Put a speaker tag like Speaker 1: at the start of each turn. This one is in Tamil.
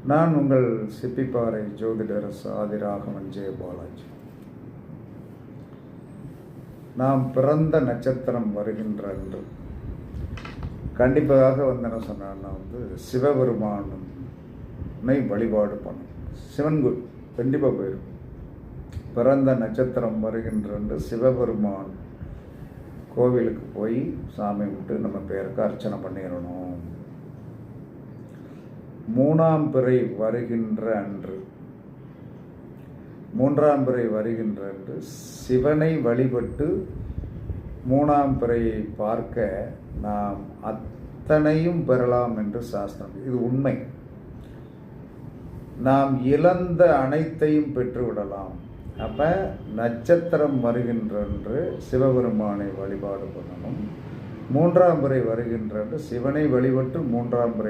Speaker 1: நான் உங்கள் சிப்பிப்பாறை ஜோதிடர் ஆதிராகவன் ஜெயபாலாஜி. நாம் பிறந்த நட்சத்திரம் வருகின்ற அன்று கண்டிப்பாக என்ன சொன்னான்னா சிவபெருமானை வழிபாடு பண்ணும். சிவன் கண்டிப்பாக போயிருக்கும். பிறந்த நட்சத்திரம் வருகின்ற அன்று சிவபெருமான் கோவிலுக்கு போய் சாமி விட்டு நம்ம பேருக்கு அர்ச்சனை பண்ணிடணும். மூணாம் பிறை வருகின்ற அன்று சிவனை வழிபட்டு மூணாம் பிறையை பார்க்க நாம் அத்தனையும் பெறலாம் என்று சாஸ்திரம். இது உண்மை. நாம் இழந்த அனைத்தையும் பெற்றுவிடலாம். அப்போ நட்சத்திரம் வருகின்ற சிவபெருமானை வழிபாடு பண்ணணும். மூன்றாம் பிறை வருகின்ற சிவனை வழிபட்டு மூன்றாம் பிறை